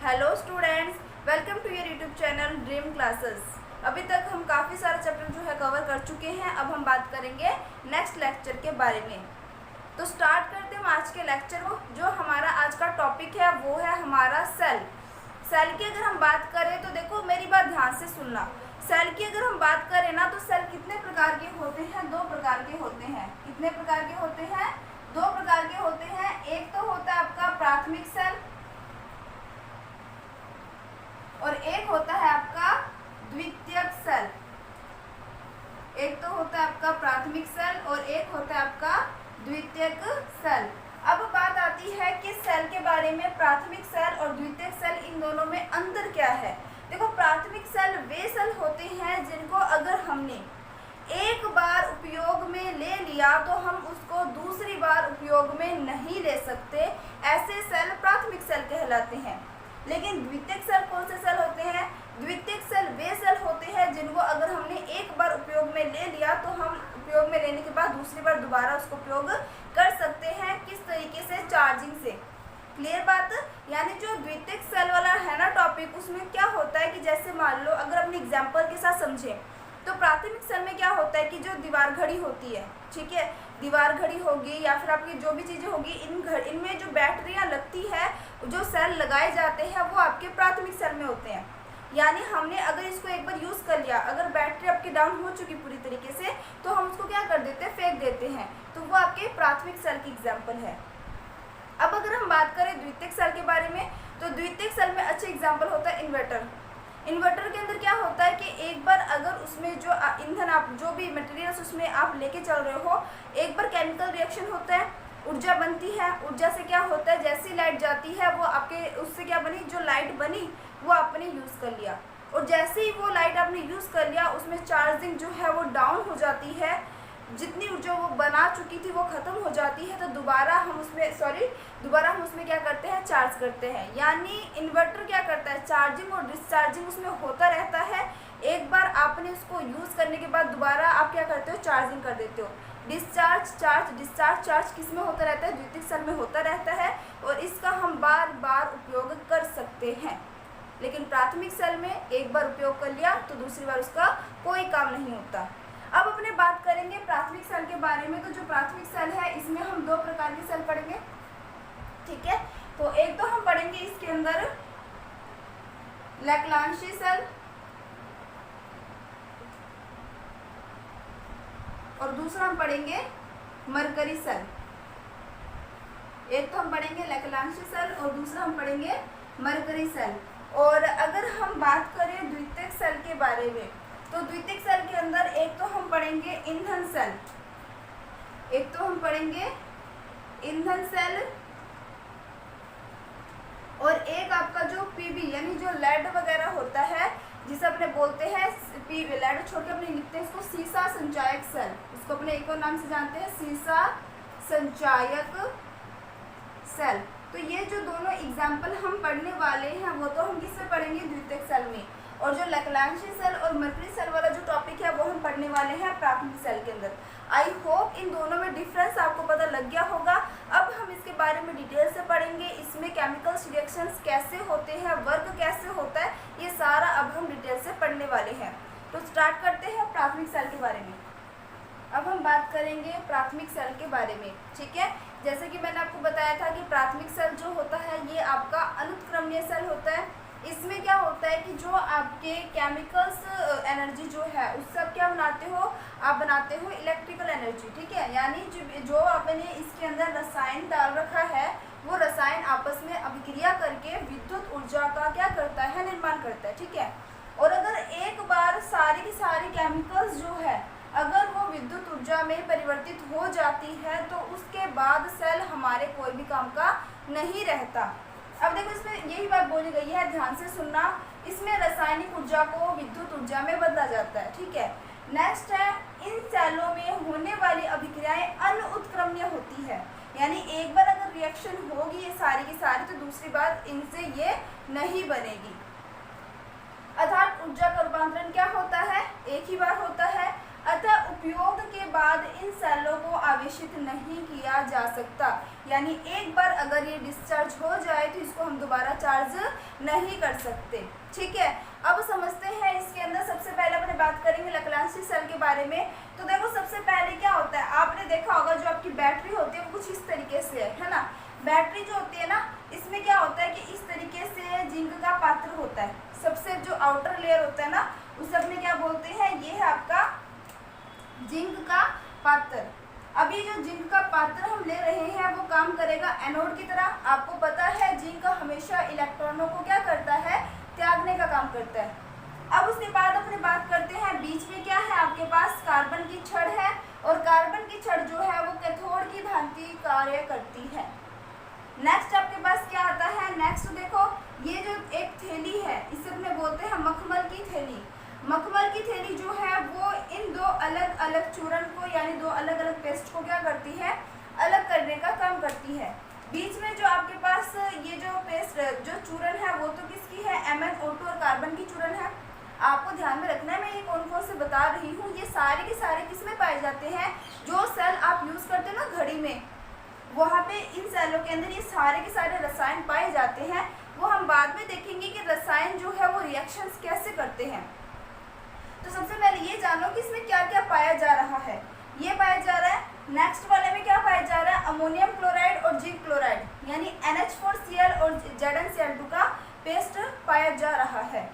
Hello students, welcome to your YouTube channel dream classes. अभी तक हम काफ़ी सारे चैप्टर जो है कवर कर चुके हैं। अब हम बात करेंगे नेक्स्ट लेक्चर के बारे में। तो स्टार्ट करते हैं आज के लेक्चर को। जो हमारा आज का टॉपिक है वो है हमारा सेल। सेल की अगर हम बात करें तो देखो, मेरी बात ध्यान से सुनना। सेल की अगर हम बात करें ना तो सेल कितने प्रकार के होते हैं? दो प्रकार के होते हैं। कितने प्रकार के होते हैं? दो प्रकार के होते हैं। एक तो होता है आपका प्राथमिक सेल और एक होता है आपका द्वितीयक सेल। एक तो होता है आपका प्राथमिक सेल और एक होता है आपका द्वितीयक सेल। अब बात आती है कि सेल के बारे में, प्राथमिक सेल और द्वितीयक सेल, इन दोनों में अंतर क्या है। देखो, प्राथमिक सेल वे सेल होते हैं जिनको अगर हमने एक बार उपयोग में ले लिया तो हम उसको दूसरी बार उपयोग में नहीं ले सकते। ऐसे सेल प्राथमिक सेल कहलाते हैं। लेकिन द्वितीयक सेल कौन से सेल होते हैं? द्वितीयक सेल वे सेल होते हैं जिनको अगर हमने एक बार उपयोग में ले लिया तो हम उपयोग में लेने के बाद दूसरी बार दोबारा उसको उपयोग कर सकते हैं। किस तरीके से? चार्जिंग से। क्लियर बात? यानी जो द्वितीयक सेल वाला है ना टॉपिक, उसमें क्या होता है कि जैसे मान लो अगर अपने एग्जाम्पल के साथ समझें तो प्राथमिक सेल में क्या होता है कि जो दीवार घड़ी होती है, ठीक है, दीवार घड़ी होगी या फिर आपकी जो भी चीज़ें होगी, इनमें जो बैटरियां लगती है, जो सेल लगाए जाते हैं वो आपके प्राथमिक सेल में होते हैं। यानी हमने अगर इसको एक बार यूज़ कर लिया, अगर बैटरी आपकी डाउन हो चुकी पूरी तरीके से, तो हम उसको क्या कर देते हैं? फेंक देते हैं। तो वो आपके प्राथमिक सेल की एग्जाम्पल है। अब अगर हम बात करें द्वितीयक सेल के बारे में, तो द्वितीयक सेल में अच्छे एग्जाम्पल होता है इन्वर्टर। इन्वर्टर के अंदर क्या होता है कि एक बार अगर उसमें जो ईंधन, आप जो भी मटेरियल्स उसमें आप लेके चल रहे हो, एक बार केमिकल रिएक्शन होता है, ऊर्जा बनती है। ऊर्जा से क्या होता है, जैसी लाइट जाती है वो आपके, उससे क्या बनी, जो लाइट बनी वो आपने यूज़ कर लिया, और जैसे ही वो लाइट आपने यूज़ कर लिया उसमें चार्जिंग जो है वो डाउन हो जाती है। जितनी ऊर्जा वो बना चुकी थी वो ख़त्म हो जाती है, तो दोबारा हम उसमें क्या करते हैं? चार्ज करते हैं। यानी इन्वर्टर क्या करता है? चार्जिंग और डिस्चार्जिंग उसमें होता रहता है। एक बार आपने उसको यूज़ करने के बाद दोबारा आप क्या करते हो? चार्जिंग कर देते हो। डिस्चार्ज, चार्ज, डिस्चार्ज, चार्ज किस में होता रहता है? द्वितीयक सेल में होता रहता है, और इसका हम बार बार उपयोग कर सकते हैं। लेकिन प्राथमिक सेल में एक बार उपयोग कर लिया तो दूसरी बार उसका कोई काम नहीं होता। अब अपने बात करेंगे प्राथमिक सेल के बारे में। तो जो प्राथमिक सेल है इसमें हम दो प्रकार के सेल पढ़ेंगे, ठीक है। तो एक तो हम पढ़ेंगे इसके अंदर लैग्रांजी सेल और दूसरा हम पढ़ेंगे मरकरी सेल। एक तो हम पढ़ेंगे लैग्रांजी सेल और दूसरा हम पढ़ेंगे मरकरी सेल। और अगर हम बात करें द्वितीयक सेल के बारे में, तो द्वितीयक सेल के अंदर एक तो हम पढ़ेंगे ईंधन सेल, एक तो हम पढ़ेंगे ईंधन सेल, और एक आपका जो पीबी यानी जो लेड वगैरह होता है, जिसे अपने बोलते हैं पीबी, लेड छोड़ के अपने लिखते हैं इसको सीसा संचायक सेल। इसको अपने एक और नाम से जानते हैं, सीसा संचायक सेल। तो ये जो दोनों एग्जाम्पल हम पढ़ने वाले हैं वो तो हम किसमें पढ़ेंगे? द्वितीयक सेल में। और जो लैग्रांजी सेल और मरकरी सेल वाला जो टॉपिक है वो हम पढ़ने वाले हैं प्राथमिक सेल के अंदर। आई होप इन दोनों में डिफरेंस आपको पता लग गया होगा। अब हम इसके बारे में डिटेल से पढ़ेंगे। इसमें केमिकल्स रिएक्शंस कैसे होते हैं, वर्क कैसे होता है, ये सारा अब हम डिटेल से पढ़ने वाले हैं। तो स्टार्ट करते हैं प्राथमिक सेल के बारे में। अब हम बात करेंगे प्राथमिक सेल के बारे में, ठीक है। जैसे कि मैंने आपको बताया था कि प्राथमिक सेल जो होता है ये आपका अनुत्क्रमणीय सेल होता है। इसमें क्या होता है कि जो आपके केमिकल्स एनर्जी जो है उससे आप क्या बनाते हो? आप बनाते हो इलेक्ट्रिकल एनर्जी, ठीक है। यानी जो आपने इसके अंदर रसायन डाल रखा है वो रसायन आपस में अभिक्रिया करके विद्युत ऊर्जा का क्या करता है? निर्माण करता है, ठीक है। और अगर एक बार सारी की सारी केमिकल्स जो है अगर वो विद्युत ऊर्जा में परिवर्तित हो जाती है तो उसके बाद सेल हमारे कोई भी काम का नहीं रहता। अब देखो, इसमें यही बात बोली गई है, ध्यान से सुनना। इसमें रासायनिक ऊर्जा को विद्युत ऊर्जा में बदला जाता है, ठीक है। नेक्स्ट है, इन सेलों में होने वाली अभिक्रियाएं अनुत्क्रमणीय होती है। यानी एक बार अगर रिएक्शन होगी ये सारी की सारी तो दूसरी बार इनसे ये नहीं बनेगी। अर्थात ऊर्जा का रूपांतरण क्या होता है? एक ही बार होता है। अतः उपयोग के बाद इन सेलों को आवेशित नहीं किया जा सकता। यानी एक बार अगर ये डिस्चार्ज हो जाए तो इसको हम दोबारा चार्ज नहीं कर सकते। ठीक है, अब समझते हैं इसके अंदर सबसे पहले अपने बात करेंगे लैप्लासियन सेल के बारे में। तो देखो सबसे पहले क्या होता है, आपने देखा होगा जो आपकी बैटरी होती है वो कुछ इस तरीके से है ना। बैटरी जो होती है ना, इसमें क्या होता है कि इस तरीके से जिंक का पात्र होता है, सबसे जो आउटर लेयर होता है ना उसे अपने क्या बोलते हैं, ये है आपका जिंक का पात्र। अब ये जो जिंक का पात्र हम ले रहे हैं वो काम करेगा एनोड की तरह। आपको पता है जिंक हमेशा इलेक्ट्रॉनों को क्या करता है, त्यागने का काम करता है। अब उसके बाद अपने बात करते हैं बीच में क्या है, आपके पास कार्बन की छड़ है और कार्बन की छड़ जो है वो कैथोड की भांति कार्य करती है। नेक्स्ट आपके पास क्या आता है, नेक्स्ट देखो ये जो एक थैली है इसे अपने बोलते हैं मखमल की थैली। मखमल की थैली जो है वो इन दो अलग अलग चूर्ण को यानी दो अलग अलग पेस्ट को क्या करती है, अलग करने का काम करती है। बीच में जो आपके पास ये जो पेस्ट जो चूर्ण है वो तो किसकी है, MnO2 और कार्बन की चूर्ण है। आपको ध्यान में रखना है मैं ये कौन कौन से बता रही हूँ, ये सारे के सारे किसमें पाए जाते हैं, जो सेल आप यूज़ करते हो ना घड़ी में, वहाँ पे इन सेलों के अंदर ये सारे के सारे रसायन पाए जाते हैं। वो हम बाद में देखेंगे कि रसायन जो है वो रिएक्शंस कैसे करते हैं। तो सबसे पहले ये जानो कि इसमें क्या क्या पाया जा रहा है। ये पाया जा रहा है, नेक्स्ट वाले में क्या पाया जा रहा है, अमोनियम क्लोराइड और जिंक क्लोराइड यानी NH4Cl और ZnCl2 का पेस्ट पाया जा रहा है।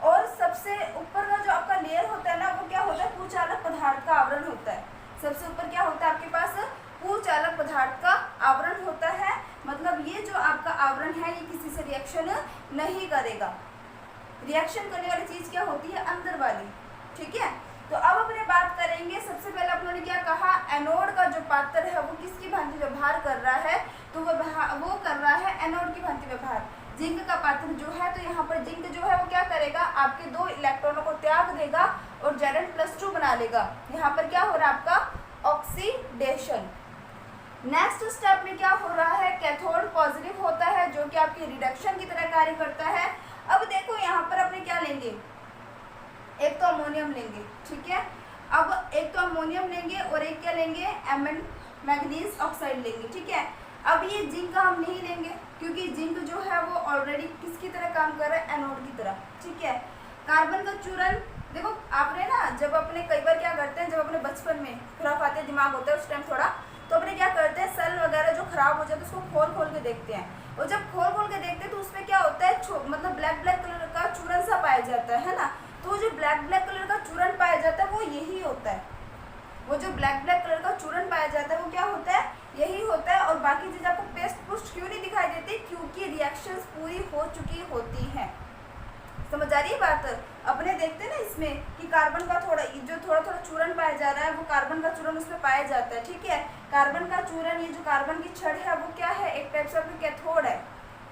और सबसे ऊपर का जो आपका लेयर होता है ना वो क्या होता है, पूचालक पदार्थ का आवरण होता है। सबसे ऊपर क्या होता है आपके पास, पूचालक पदार्थ का आवरण होता है। मतलब ये जो आपका आवरण है ये किसी से रिएक्शन नहीं करेगा। रिएक्शन करने वाली चीज क्या होती है, अंदर वाली। ठीक है, तो अब अपने बात करेंगे सबसे पहले अपनों ने क्या कहा, एनोड का जो पात्र है वो किसकी भांति व्यवहार कर रहा है, तो वो कर रहा है एनोड की भांति व्यवहार। जिंक का पात्र जो है तो यहाँ पर जिंक जो है वो क्या करेगा, आपके दो इलेक्ट्रॉनों को त्याग देगा और Zn+2 बना लेगा। यहाँ पर क्या हो रहा है आपका ऑक्सीडेशन। नेक्स्ट स्टेप में क्या हो रहा है, कैथोड पॉजिटिव होता है जो कि आपकी रिडक्शन की तरह कार्य करता है। अब देखो यहाँ पर अपने क्या लेंगे, एक तो अमोनियम लेंगे। ठीक है, अब एक तो अमोनियम लेंगे और एक क्या लेंगे, मैग्नीज ऑक्साइड लेंगे। ठीक है, अब ये जिंक का हम नहीं लेंगे क्योंकि जिंक जो है वो ऑलरेडी किसकी तरह काम कर रहा है, एनोड की तरह। ठीक है, कार्बन का चूर्ण देखो आपने ना जब अपने कई बार क्या करते हैं, जब अपने बचपन में खुराफाते दिमाग होता है उस टाइम थोड़ा, तो अपने क्या करते हैं सेल वगैरह जो खराब हो जाते हैं उसको खोल खोल के देखते हैं। और जब खोल खोल के देखते हैं तो उसमें क्या होता है, मतलब ब्लैक ब्लैक कलर का चूर्ण सा पाया जाता है ना। तो जो ब्लैक ब्लैक कलर का चूर्ण पाया जाता है वो यही होता है। वो जो ब्लैक ब्लैक कलर का चूर्ण पाया जाता है वो क्या होता है, यही होता है। और बाकी चीज आपको पेस्ट पुस्ट क्यों नहीं दिखाई देती, क्योंकि रिएक्शंस पूरी हो चुकी होती हैं। समझ आ रही है बात। अपने देखते हैं ना इसमें कि कार्बन का थोड़ा थोड़ा चूर्ण पाया जा रहा है वो कार्बन का चूर्ण उसमें पाया जाता है। ठीक है, कार्बन का चूर्ण ये जो कार्बन की छड़ है वो क्या है, एक टाइप से आपकी कैथोड है,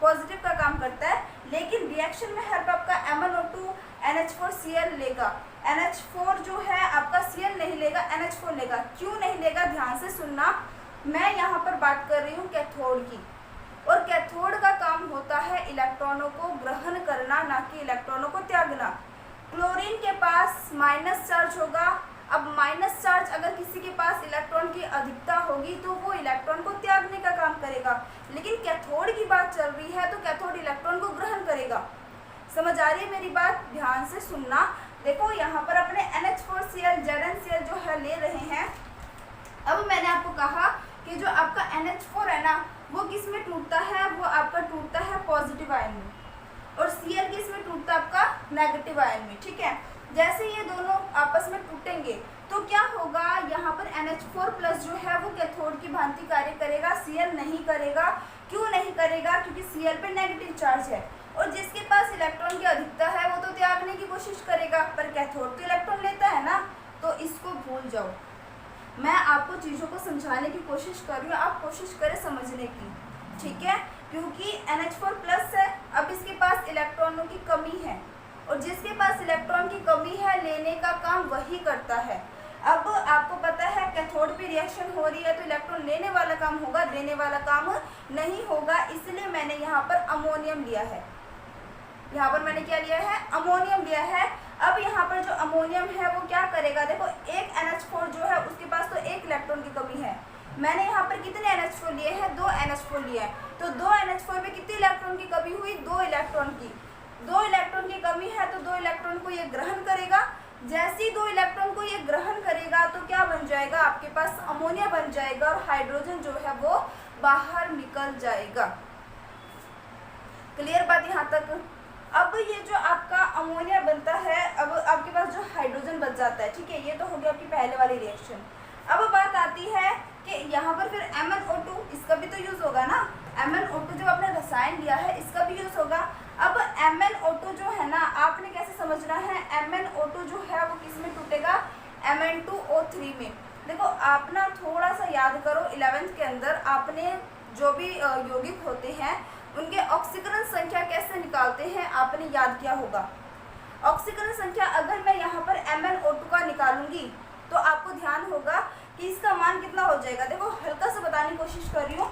पॉजिटिव का काम करता है। लेकिन रिएक्शन में हर आपका MnO2 NH4Cl लेगा, NH4 जो है आपका Cl नहीं लेगा, NH4 लेगा। क्यों नहीं लेगा, ध्यान से सुनना, मैं यहाँ पर बात कर रही हूँ कैथोड की। और कैथोड का काम होता है इलेक्ट्रॉनों को ग्रहण करना, ना कि इलेक्ट्रॉनों को त्यागना। क्लोरीन के पास माइनस चार्ज होगा। अब माइनस चार्ज अगर किसी के पास इलेक्ट्रॉन की अधिकता होगी तो वो इलेक्ट्रॉन को त्यागने का काम करेगा। लेकिन कैथोड की बात चल रही है तो कैथोड इलेक्ट्रॉन को ग्रहण करेगा। समझ आ रही है मेरी बात, ध्यान से सुनना। देखो यहाँ पर अपने NH4Cl ZnCl जो है ले रहे हैं। अब मैंने आपको कहा कि जो आपका NH4 है ना वो किस में टूटता है, वो आपका टूटता है पॉजिटिव आयन में, और Cl किस में टूटता है, आपका नेगेटिव आयन में। ठीक है, जैसे ये दोनों आपस में टूटेंगे तो क्या होगा, यहाँ पर NH4+ जो है वो कैथोड की भांति कार्य करेगा, Cl नहीं करेगा। क्यों नहीं करेगा, क्योंकि Cl पे नेगेटिव चार्ज है और जिसके पास इलेक्ट्रॉन की अधिकता है वो तो त्यागने की कोशिश करेगा, पर कैथोड तो इलेक्ट्रॉन लेता है ना। तो इसको भूल जाओ, मैं आपको चीज़ों को समझाने की कोशिश कर रही हूँ, आप कोशिश करें समझने की। ठीक है, क्योंकि NH4+ है, अब इसके पास इलेक्ट्रॉनों की कमी है और जिसके पास इलेक्ट्रॉन की कमी है लेने का काम वही करता है। अब आपको पता है कैथोड पे रिएक्शन हो रही है तो इलेक्ट्रॉन लेने वाला काम होगा, देने वाला काम नहीं होगा। इसलिए मैंने यहाँ पर अमोनियम लिया है, यहाँ पर मैंने क्या लिया है, अमोनियम लिया है। अब यहाँ पर जो अमोनियम है वो क्या करेगा, देखो एक NH4 जो है उसके पास तो एक इलेक्ट्रॉन की कमी है, मैंने यहाँ पर कितने NH4 लिए हैं, 2 NH4 लिए हैं, तो 2 NH4 में कितने इलेक्ट्रॉन की कमी हुई, 2 इलेक्ट्रॉन की। 2 इलेक्ट्रॉन की कमी है तो 2 इलेक्ट्रॉन को ये ग्रहण करेगा। जैसे ही 2 इलेक्ट्रॉन को ये ग्रहण करेगा तो क्या बन जाएगा, आपके पास अमोनिया बन जाएगा और हाइड्रोजन जो है वो बाहर निकल जाएगा। क्लियर बात यहाँ तक। अब ये जो आपका अमोनिया बनता है, अब आपके पास जो हाइड्रोजन बच जाता है, ठीक है, ये तो हो गया आपकी पहले वाली रिएक्शन। अब बात आती है कि यहाँ पर फिर MnO2, इसका भी तो यूज होगा ना। MnO2 जो आपने रसायन लिया है इसका भी यूज होगा। अब MnO2 जो है ना, आपने कैसे समझना है, MnO2 जो है वो किस में टूटेगा, Mn2O3 में। देखो आप ना थोड़ा सा याद करो, 11th के अंदर आपने जो भी यौगिक होते हैं उनके ऑक्सीकरण संख्या कैसे निकालते हैं आपने याद किया होगा। ऑक्सीकरण संख्या अगर मैं यहाँ पर MnO2 का निकालूंगी तो आपको ध्यान होगा कि इसका मान कितना हो जाएगा। देखो हल्का सा बताने की कोशिश कर रही हूँ,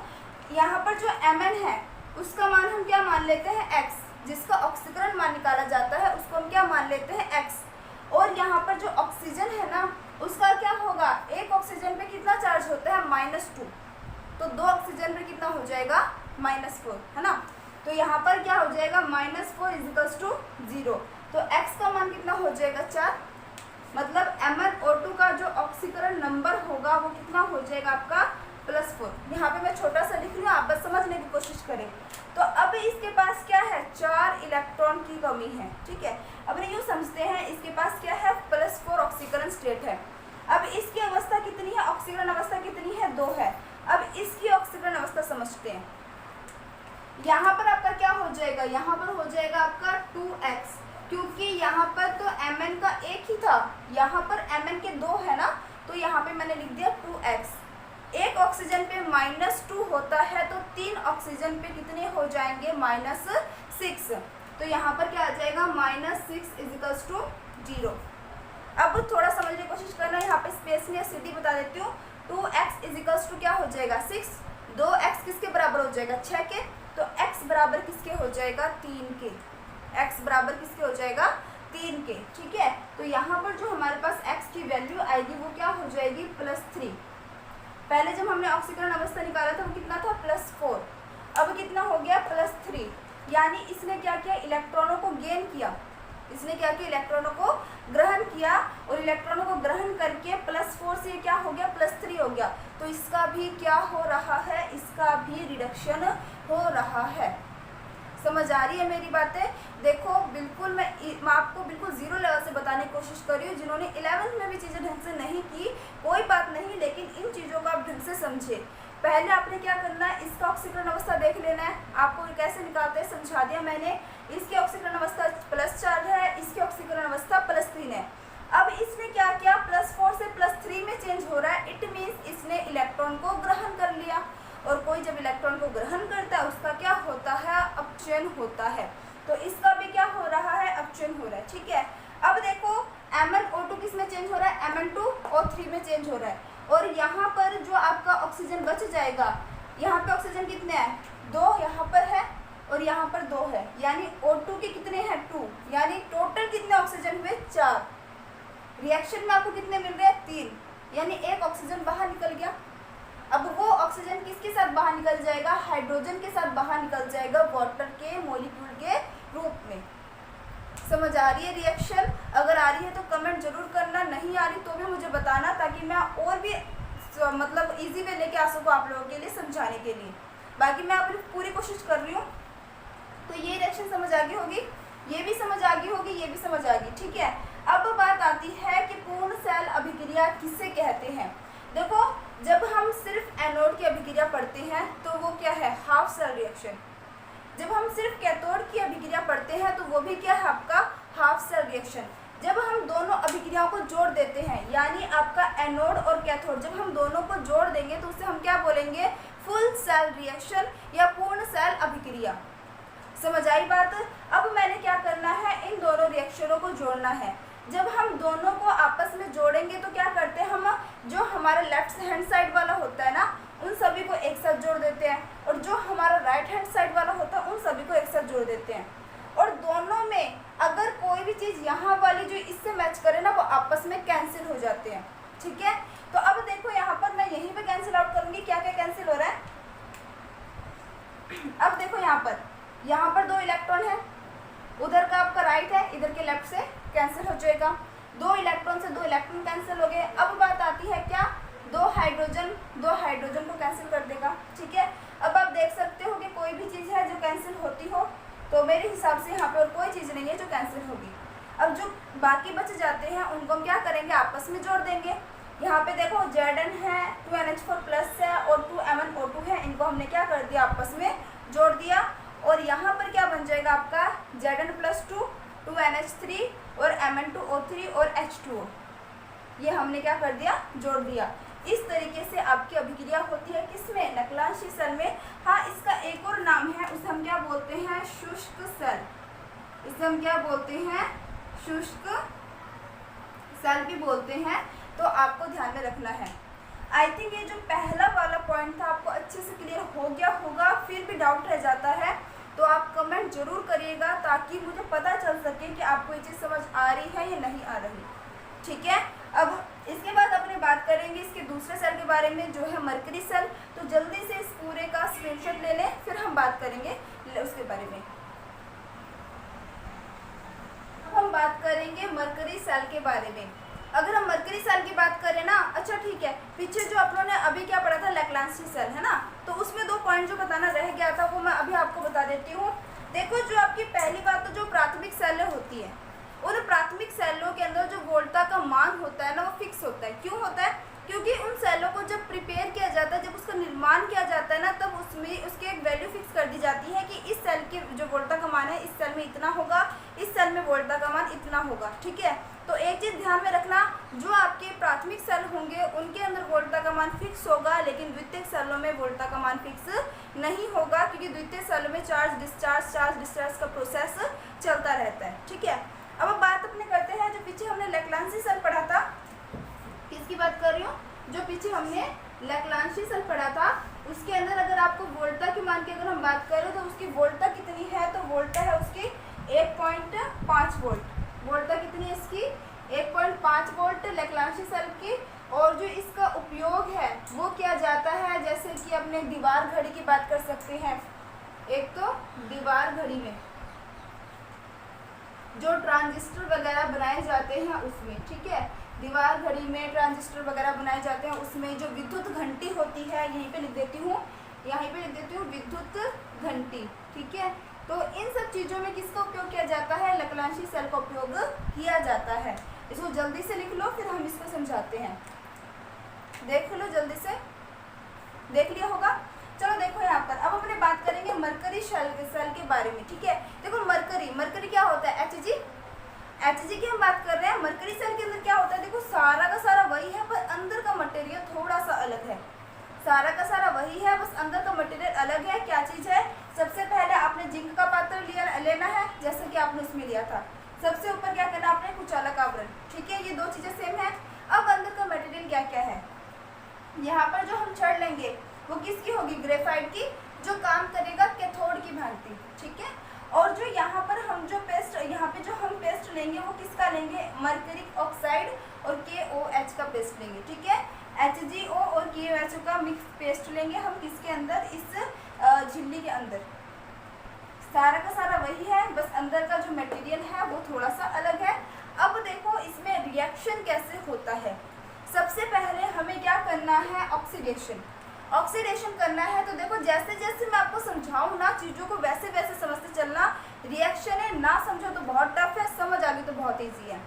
यहाँ पर जो Mn है उसका मान हम क्या मान लेते हैं, x, जिसका ऑक्सीकरण मान निकाला जाता है उसको हम क्या मान लेते हैं, x। और यहाँ पर जो ऑक्सीजन है ना उसका क्या होगा, एक ऑक्सीजन पे कितना चार्ज होता है, -2, तो 2 ऑक्सीजन पे कितना हो जाएगा, -4, है ना। तो यहाँ पर क्या हो जाएगा, -4 = 0, तो x का मान कितना हो जाएगा, 4। मतलब MnO2 का जो ऑक्सीकरण नंबर होगा वो कितना हो जाएगा आपका, +4। यहाँ पे मैं छोटा सा लिख रही हूँ, आप बस समझने की कोशिश करें। तो अब इसके पास क्या है, 4 इलेक्ट्रॉन की कमी है, ठीक है। अब यूँ समझते हैं इसके पास क्या है, +4 ऑक्सीकरण स्टेट है। अब इसकी अवस्था कितनी है, ऑक्सीकरण अवस्था कितनी है, 2 है। अब इसकी ऑक्सीकरण अवस्था समझते हैं। यहाँ पर आपका क्या हो जाएगा, यहाँ पर हो जाएगा आपका 2x, क्योंकि यहाँ पर तो Mn का 1 ही था, यहाँ पर Mn के 2 है ना, तो यहाँ पे मैंने लिख दिया 2x। एक ऑक्सीजन पे -2 होता है तो 3 ऑक्सीजन पे कितने हो जाएंगे, -6। तो यहाँ पर क्या आ जाएगा, -6 = 0। अब थोड़ा समझने की कोशिश करना, यहाँ पे स्पेस में CD बता देती हूँ। 2x = क्या हो जाएगा, 6। 2x किसके बराबर हो जाएगा, 6 के, तो x बराबर किसके हो जाएगा, 3 के। x बराबर किसके हो जाएगा, 3 के, ठीक है। तो यहाँ पर जो हमारे पास x की वैल्यू आएगी वो क्या हो जाएगी, +3। पहले जब हमने ऑक्सीकरण अवस्था निकाला था वो कितना था, +4, अब कितना हो गया, +3। यानी इसने क्या किया, इलेक्ट्रॉनों को गेन किया, इसने क्या किया, इलेक्ट्रॉनों को ग्रहण किया, और इलेक्ट्रॉनों को ग्रहण करके +4 से क्या हो गया, +3 हो गया। तो इसका भी क्या हो रहा है, इसका भी रिडक्शन हो रहा है। समझ आ रही है मेरी बातें। देखो बिल्कुल मैं आपको बिल्कुल 0 लेवल से बताने की कोशिश कर रही हूँ। जिन्होंने 11th में भी चीज़ें ढंग से नहीं की कोई बात नहीं, लेकिन इन चीज़ों को आप ढंग से समझे। पहले आपने क्या करना है, इसका ऑक्सीकरण अवस्था देख लेना है, आपको कैसे निकालते हैं समझा दिया मैंने। इसकी ऑक्सीकरण अवस्था +4 है, इसकी ऑक्सीकरण अवस्था +3 है। अब इसने क्या किया, +4 से +3 में चेंज हो रहा है, इट मीन्स इसने इलेक्ट्रॉन को ग्रहण कर लिया, और कोई जब इलेक्ट्रॉन को ग्रहण करता है उसका क्या होता है, अपचयन होता है। तो इसका भी क्या हो रहा है, अपचयन हो रहा है, ठीक है। अब देखो MnO2 किस में चेंज हो रहा है, Mn2O3 में चेंज हो रहा है, और यहाँ पर जो आपका ऑक्सीजन बच जाएगा, यहाँ पे ऑक्सीजन कितने हैं, 2 यहाँ पर है और यहाँ पर 2 है, यानी O2 के कितने हैं, 2, यानी टोटल कितने ऑक्सीजन हुए, 4। रिएक्शन में आपको कितने मिल रहे हैं, 3, यानी एक ऑक्सीजन बाहर निकल गया। अब वो ऑक्सीजन किसके साथ बाहर निकल जाएगा, हाइड्रोजन के साथ बाहर निकल जाएगा, वाटर के मॉलिक्यूल के रूप में। समझ आ रही है रिएक्शन? अगर आ रही है तो कमेंट जरूर करना, नहीं आ रही तो भी मुझे बताना, ताकि मैं और भी मतलब इजी वे लेके आ सकूँ आप लोगों के लिए समझाने के लिए। बाकी मैं अपनी पूरी कोशिश कर रही हूँ। तो ये रिएक्शन समझ आ गई होगी, ये भी समझ आ गई होगी, ये भी समझ आ गई, ठीक है। अब बात आती है कि पूर्ण सेल अभिक्रिया किसे कहते हैं। देखो जब हम सिर्फ एनोड की अभिक्रिया पढ़ते हैं तो वो क्या है, हाफ सेल रिएक्शन। जब हम सिर्फ कैथोड की अभिक्रिया पढ़ते हैं तो वो भी क्या है, आपका हाफ सेल रिएक्शन। जब हम दोनों अभिक्रियाओं को जोड़ देते हैं, यानी आपका एनोड और कैथोड, जब हम दोनों को जोड़ देंगे तो उसे हम क्या बोलेंगे, फुल सेल रिएक्शन या पूर्ण सेल अभिक्रिया। समझ आई बात? अब मैंने क्या करना है, इन दोनों रिएक्शनों को जोड़ना है। जब हम दोनों को आपस में जोड़ेंगे तो क्या करते हैं हम, जो हमारा लेफ्ट हैंड साइड वाला होता है ना, उन सभी को एक साथ जोड़ देते हैं, और जो हमारा राइट हैंड साइड वाला होता है उन सभी को एक साथ जोड़ देते हैं। और दोनों में अगर कोई भी चीज़ यहाँ वाली जो इससे मैच करे ना, वो आपस में कैंसिल हो जाते हैं, ठीक है। तो अब देखो यहाँ पर मैं यहीं पे कैंसिल आउट करूँगी, अब देखो यहाँ पर 2 इलेक्ट्रॉन है, उधर का आपका राइट है, इधर के लेफ्ट से कैंसिल हो जाएगा, 2 इलेक्ट्रॉन से 2 इलेक्ट्रॉन कैंसिल हो गए। अब बात आती है क्या, 2 हाइड्रोजन को कैंसिल कर देगा, ठीक है। अब आप देख सकते हो कि कोई भी चीज़ है जो कैंसिल होती हो, तो मेरे हिसाब से यहाँ पे और कोई चीज़ नहीं है जो कैंसिल होगी। अब जो बाकी बच जाते हैं उनको हम क्या करेंगे, आपस में जोड़ देंगे। यहाँ पे देखो Zn है, 2NH4 प्लस है और 2MnO2 है, इनको हमने क्या कर दिया, आपस में जोड़ दिया। और यहाँ पर क्या बन जाएगा आपका Zn+2, 2NH3 और Mn2O3 और H2O, ये हमने क्या कर दिया, जोड़ दिया। इस तरीके से आपकी अभिक्रिया होती है किसमें, नक्लांशी सेल में। हाँ, इसका एक और नाम है, उसे हम क्या बोलते हैं, शुष्क सेल। इसे हम क्या बोलते हैं, शुष्क सेल भी बोलते हैं। तो आपको ध्यान में रखना है। आई थिंक ये जो पहला वाला पॉइंट था आपको अच्छे से क्लियर हो गया होगा। फिर भी डाउट रह जाता है तो आप कमेंट जरूर करिएगा, ताकि मुझे पता चल सके कि आपको ये चीज़ समझ आ रही है या नहीं आ रही, ठीक है। अब इसके बाद अपने बात करेंगे इसके दूसरे सेल के बारे में, जो है मरकरी सेल। तो जल्दी से इस पूरे का स्क्रीनशॉट ले लें, फिर हम बात करेंगे उसके बारे में। अब हम बात करेंगे मरकरी सेल के बारे में। अगर हम मरकरी सेल की बात करें ना, अच्छा ठीक है, पीछे जो आप लोगों ने अभी क्या पढ़ा था, लैक्लांसी सेल है ना, तो उसमें 2 पॉइंट जो बताना रह गया था वो मैं अभी आपको बता देती हूँ। देखो, जो आपकी पहली बात तो जो प्राथमिक सेलें होती है, उन प्राथमिक सेलों के अंदर जो वोल्टा का मान होता है ना, वो फिक्स होता है। क्यों होता है, क्योंकि उन सेलों को जब प्रिपेयर किया जाता है, जब उसका निर्माण किया जाता है ना, तब उसमें उसकी एक वैल्यू फिक्स कर दी जाती है कि इस सेल के जो वोल्टा का मान है, इस सेल में इतना होगा, इस सेल में वोल्टा का मान इतना होगा, ठीक है। तो एक चीज़ ध्यान में रखना, जो आपके प्राथमिक सेल होंगे उनके अंदर वोल्टा का मान फिक्स होगा, लेकिन द्वितीयक सेलों में वोल्टा का मान फिक्स नहीं होगा, क्योंकि द्वितीयक सेलों में चार्ज डिस्चार्ज का प्रोसेस चलता रहता है, ठीक है। अब बात अपने करते हैं, जो पीछे हमने लैक्लांसी सेल पढ़ा था, किसकी बात कर रही हूँ, जो पीछे हमने लैक्लांसी सेल पढ़ा था, उसके अंदर अगर आपको वोल्टा के मान की अगर हम बात करें तो उसकी वोल्टा कितनी है, तो वोल्टा है उसकी 1.5 वोल्ट। वोल्टा कितनी है इसकी, 1.5 वोल्ट लैक्लांसी सेल की। और जो इसका उपयोग है वो किया जाता है, जैसे कि अपने दीवार घड़ी की बात कर सकते हैं। एक तो दीवार घड़ी में जो ट्रांजिस्टर वगैरह बनाए जाते हैं उसमें, ठीक है, दीवार घड़ी में ट्रांजिस्टर वगैरह बनाए जाते हैं, उसमें जो विद्युत घंटी होती है, यहीं पे लिख देती हूँ, विद्युत घंटी, ठीक है। तो इन सब चीज़ों में किसका उपयोग किया जाता है, लैक्लांसी सेल का उपयोग किया जाता है। इसको जल्दी से लिख लो, फिर हम इसको समझाते हैं। देख लो, जल्दी से देख लिया होगा। चलो देखो यहाँ पर, अब अपने बात करेंगे मरकरी सेल के बारे में, ठीक है। देखो मरकरी क्या होता है, Hg की हम बात कर रहे हैं। मरकरी सेल के अंदर क्या होता है, देखो सारा का सारा वही है, पर अंदर का मटेरियल थोड़ा सा अलग है। सारा का सारा वही है, बस अंदर का मटेरियल अलग है। क्या चीज़ है, सबसे पहले आपने जिंक का पात्र लेना है, जैसे कि आपने उसमें लिया था। सबसे ऊपर क्या करना आपने, कुचालक आवरण, ठीक है, ये 2 चीज़ें सेम है। अब अंदर का मटेरियल क्या क्या है, यहाँ पर जो हम छड़ लेंगे वो किसकी होगी, ग्रेफाइट की, जो काम करेगा कैथोड की भांति, ठीक है। और जो यहाँ पर हम जो पेस्ट लेंगे वो किसका लेंगे, मरकरिक ऑक्साइड और KOH का पेस्ट लेंगे, ठीक है। HgO और KOH का मिक्स पेस्ट लेंगे हम किसके अंदर, इस झिल्ली के अंदर। सारा का सारा वही है, बस अंदर का जो मटेरियल है वो थोड़ा सा अलग है। अब देखो इसमें रिएक्शन कैसे होता है। सबसे पहले हमें क्या करना है, ऑक्सीडेशन करना है। तो देखो जैसे जैसे मैं आपको समझाऊँ ना चीज़ों को, वैसे वैसे समझते चलना। रिएक्शन है, ना समझो तो बहुत टफ है, समझ आ गई तो बहुत ईजी है।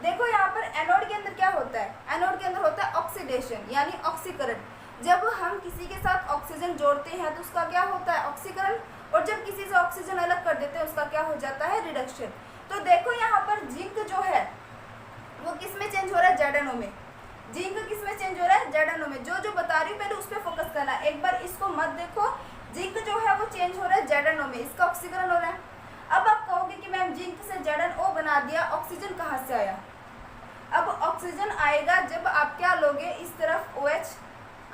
देखो यहाँ पर एनोड के अंदर क्या होता है, एनोड के अंदर होता है ऑक्सीडेशन, यानी ऑक्सीकरण। जब हम किसी के साथ ऑक्सीजन जोड़ते हैं तो उसका क्या होता है, ऑक्सीकरण। और जब किसी से ऑक्सीजन अलग कर देते हैं उसका क्या हो जाता है, रिडक्शन। तो देखो यहाँ पर जिंक जो है वो किस में चेंज हो रहा है, Zn में। जिंक किस में चेंज हो रहा है, Zn में। जो बता रही हूँ पहले उस पर फोकस करना, एक बार इसको मत देखो। जिंक जो है वो चेंज हो रहा है Zn में, इसका ऑक्सीकरण हो रहा है। अब आप कहोगे कि मैम जिंक से ZnO बना दिया, ऑक्सीजन कहाँ से आया। अब ऑक्सीजन आएगा जब आप क्या लोगे, इस तरफ OH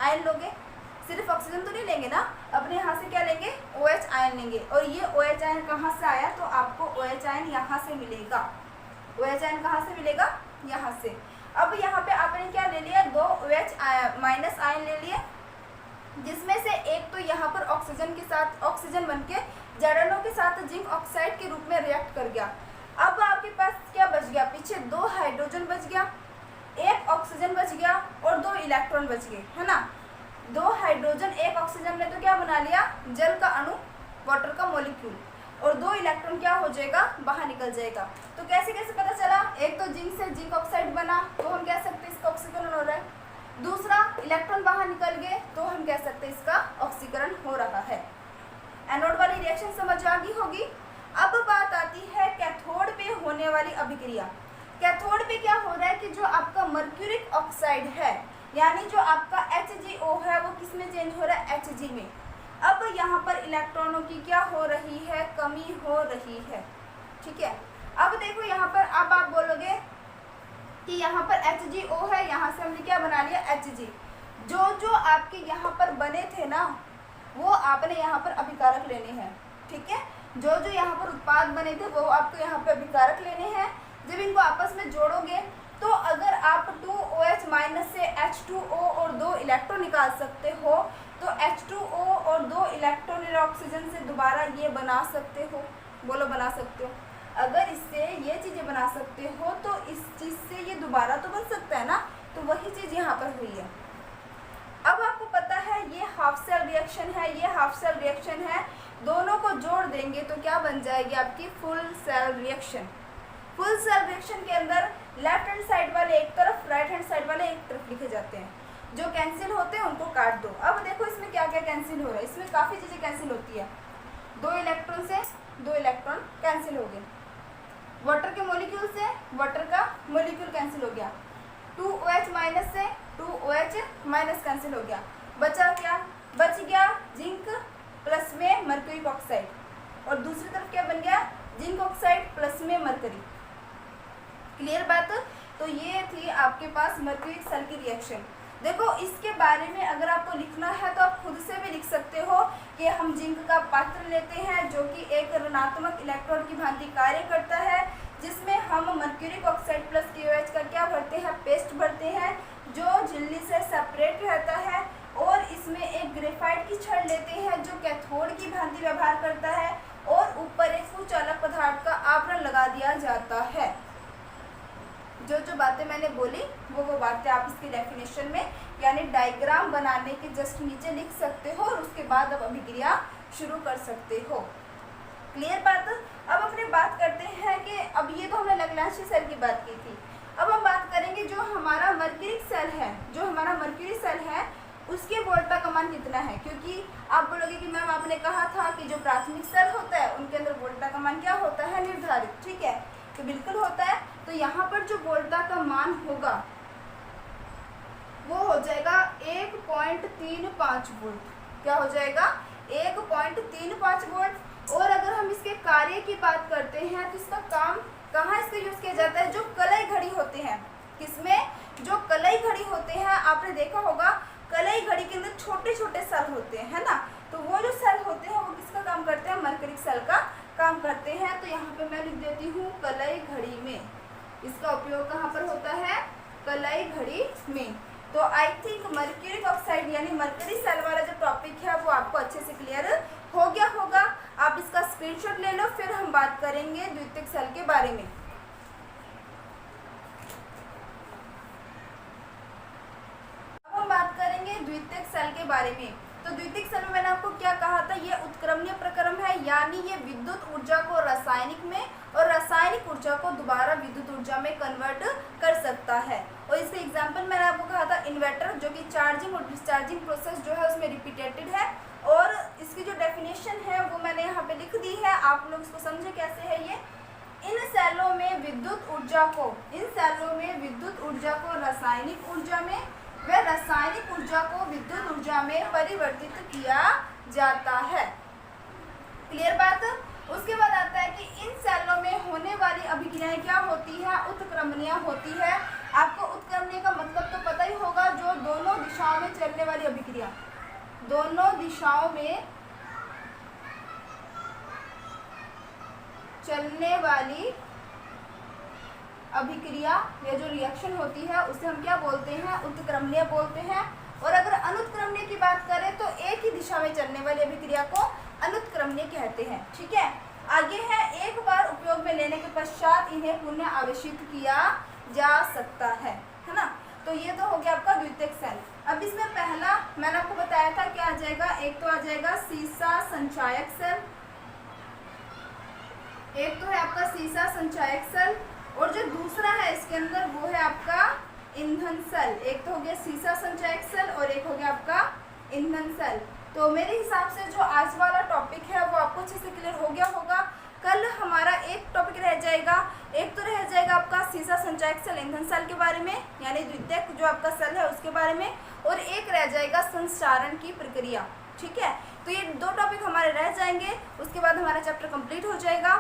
आयन लोगे। सिर्फ ऑक्सीजन तो नहीं लेंगे ना, अपने यहाँ से क्या लेंगे, OH आयन लेंगे। और ये OH आयन कहाँ से आया, तो आपको OH आयन यहाँ से मिलेगा। OH आयन कहाँ से मिलेगा, यहाँ से। अब यहाँ पे आपने क्या ले लिया, 2 OH माइनस आयन ले लिए, जिसमें से एक तो यहाँ पर ऑक्सीजन के साथ ऑक्सीजन बनके Zn के साथ जिंक ऑक्साइड के रूप में रिएक्ट कर गया। अब आपके पास क्या बच गया, पीछे 2 हाइड्रोजन बच गया, 1 ऑक्सीजन बच गया और 2 इलेक्ट्रॉन बच गए, है ना। 2 हाइड्रोजन 1 ऑक्सीजन ने तो क्या बना लिया, जल का अणु, वाटर का मॉलिक्यूल, और 2 इलेक्ट्रॉन क्या हो जाएगा, बाहर निकल जाएगा। तो कैसे कैसे पता चला, एक तो जिंक से जिंक ऑक्साइड बना तो हम कह सकते हैं इसका ऑक्सीकरण हो रहा है, दूसरा इलेक्ट्रॉन बाहर निकल गए तो हम कह सकते हैं इसका ऑक्सीकरण हो रहा है। एनोड वाली रिएक्शन समझ आ गई होगी। अब बात आती है कैथोड पे होने वाली अभिक्रिया। कैथोड पे क्या हो रहा है कि जो आपका मर्क्यूरिक ऑक्साइड है, यानी जो आपका HgO है, वो किस में चेंज हो रहा है, Hg में। अब यहाँ पर इलेक्ट्रॉनों की क्या हो रही है, कमी हो रही है, ठीक है। अब देखो यहाँ पर, अब आप बोलोगे कि यहाँ पर HgO है, यहाँ से हमने क्या बना लिया, Hg। जो आपके यहाँ पर बने थे ना, वो आपने यहाँ पर अभिकारक लेने हैं, ठीक है। जो यहाँ पर उत्पाद बने थे वो आपको यहाँ पे अभिकारक लेने हैं। जब इनको आपस में जोड़ोगे तो अगर आप 2OH माइनस से H2O और 2 इलेक्ट्रॉन निकाल सकते हो, तो H2O और 2 इलेक्ट्रॉन ऑक्सीजन से दोबारा ये बना सकते हो, बोलो बना सकते हो। अगर इससे ये चीज़ें बना सकते हो तो इस चीज़ से ये दोबारा तो बन सकता है ना, तो वही चीज़ यहाँ पर हुई है। अब आपको पता है ये हाफ सेल रिएक्शन है, ये हाफ सेल रिएक्शन है, दोनों को जोड़ देंगे तो क्या बन जाएगी आपकी full cell reaction. Full cell reaction के अंदर लेफ्ट हैंड साइड वाले एक तरफ, राइट हैंड साइड वाले एक तरफ लिखे जाते हैं। जो कैंसिल होते हैं उनको काट दो। अब देखो इसमें क्या क्या कैंसिल हो रहा है, इसमें काफ़ी चीज़ें कैंसिल होती है। 2 इलेक्ट्रॉन से 2 इलेक्ट्रॉन कैंसिल हो गए, वाटर के मॉलिक्यूल से वाटर का मॉलिक्यूल कैंसिल हो गया, 2OH माइनस से 2OH माइनस कैंसिल हो गया, बचा क्या, बच गया जिंक प्लस में मर्क्यूरिक ऑक्साइड, और दूसरी तरफ क्या बन गया, जिंक ऑक्साइड प्लस में मरकरी। क्लियर बात। तो ये थी आपके पास मर्क्यूरिक सेल की रिएक्शन। देखो इसके बारे में अगर आपको लिखना है तो आप खुद से भी लिख सकते हो कि हम जिंक का पात्र लेते हैं जो कि एक ऋणात्मक इलेक्ट्रॉन की भांति कार्य करता है, जिसमें हम मर्क्यूरिक ऑक्साइड प्लस KOH का क्या भरते हैं, पेस्ट भरते हैं, जो झिल्ली से सेपरेट रहता है, और इसमें एक ग्रेफाइट की छड़ लेते हैं जो कैथोड की भांति व्यवहार करता है, और ऊपर एक कुचालक पदार्थ का आवरण लगा दिया जाता है। जो बातें मैंने बोली वो बातें आप इसकी डेफिनेशन में यानी डायग्राम बनाने के जस्ट नीचे लिख सकते हो, और उसके बाद अब अभिक्रिया शुरू कर सकते हो। क्लियर बात। अब अपने बात करते हैं कि अब ये तो हमने लैग्रांज सेल की बात की थी, अब हम बात करेंगे जो हमारा मर्क्यूरिक सेल है, जो हमारा मर्क्यूरी सेल है उसके वोल्टा का मान कितना है। क्योंकि आप बोलोगे कि मैम आपने कहा था कि जो प्राथमिक सेल होता है उनके अंदर वोल्टा का मान क्या होता है, निर्धारित, ठीक है, तो बिल्कुल होता है। तो यहाँ पर जो वोल्टा का मान होगा वो हो जाएगा 1.35 वोल्ट। क्या हो जाएगा, 1.35 वोल्ट। और अगर हम इसके कार्य की बात करते हैं तो इसका काम कहाँ इसका यूज किया जाता है, जो कलई घड़ी होते हैं, किसमें, जो कलई घड़ी होते हैं, आपने देखा होगा कलई घड़ी के अंदर छोटे छोटे सेल होते हैं, है ना, तो वो जो सेल होते हैं वो किसका काम करते हैं, मर्क्यूरिक सेल का काम करते हैं। तो यहाँ पे मैं लिख देती हूँ कलई घड़ी में, इसका उपयोग कहाँ पर होता है, कलई घड़ी में। तो आई थिंक मर्क्यूरिक ऑक्साइड यानी मर्करी सेल वाला जो टॉपिक है वो आपको अच्छे से क्लियर हो गया होगा। आप इसका स्क्रीनशॉट ले लो, फिर हम बात करेंगे द्वितीयक सेल के बारे में। अब हम बात करेंगे द्वितीयक सेल के बारे में। तो द्वितीयक सेल में मैंने आपको क्या कहा था, ये उत्क्रमणीय प्रक्रम है, यानी ये विद्युत ऊर्जा को रासायनिक में और रासायनिक ऊर्जा को दोबारा विद्युत ऊर्जा में कन्वर्ट कर सकता है। और इसके एग्जांपल मैंने आपको कहा था इन्वर्टर, जो कि चार्जिंग और डिस्चार्जिंग प्रोसेस जो है उसमें रिपीटेटेड है। और इसकी जो डेफिनेशन है वो मैंने यहाँ पे लिख दी है, आप लोग इसको समझे कैसे है ये। इन सेलों में विद्युत ऊर्जा को, इन सेलों में विद्युत ऊर्जा को रासायनिक ऊर्जा में व रासायनिक ऊर्जा को विद्युत ऊर्जा में परिवर्तित किया जाता है। क्लियर बात। उसके बाद आता है कि इन सेलों में होने वाली अभिक्रियाएं क्या होती है, उत्क्रमणीय होती है। आपको उत्क्रमणीय का मतलब तो पता ही होगा, जो दोनों दिशाओं में चलने वाली अभिक्रिया, दोनों दिशाओं में चलने वाली अभिक्रिया या जो रिएक्शन होती है उसे हम क्या बोलते हैं, उत्क्रमणीय बोलते हैं। और अगर अनुत्क्रमणीय की बात करें तो एक ही दिशा में चलने वाली अभिक्रिया को अनुत्क्रमणीय कहते हैं। ठीक है, आगे है एक बार उपयोग में लेने के पश्चात इन्हें पुनः आवेशित किया जा सकता है ना। तो ये तो हो गया आपका द्वितीयक सेल। अब इसमें पहला मैंने आपको बताया था क्या आ जाएगा, एक तो आ जाएगा सीसा संचायक सेल, एक तो है आपका सीसा संचायक सेल, और जो दूसरा है इसके अंदर वो है आपका ईंधन सेल। एक तो हो गया सीसा संचायक सेल और एक हो गया आपका ईंधन सेल। तो मेरे हिसाब से जो आज वाला टॉपिक है वो आपको अच्छे से क्लियर हो गया होगा। कल हमारा एक टॉपिक रह जाएगा, एक तो रह जाएगा आपका सीसा संचायक सेल ईंधन सेल के बारे में, यानी द्वितीयक जो आपका सेल है उसके बारे में, और एक रह जाएगा संचारण की प्रक्रिया। ठीक है, तो ये दो टॉपिक हमारे रह जाएंगे, उसके बाद हमारा चैप्टर कंप्लीट हो जाएगा।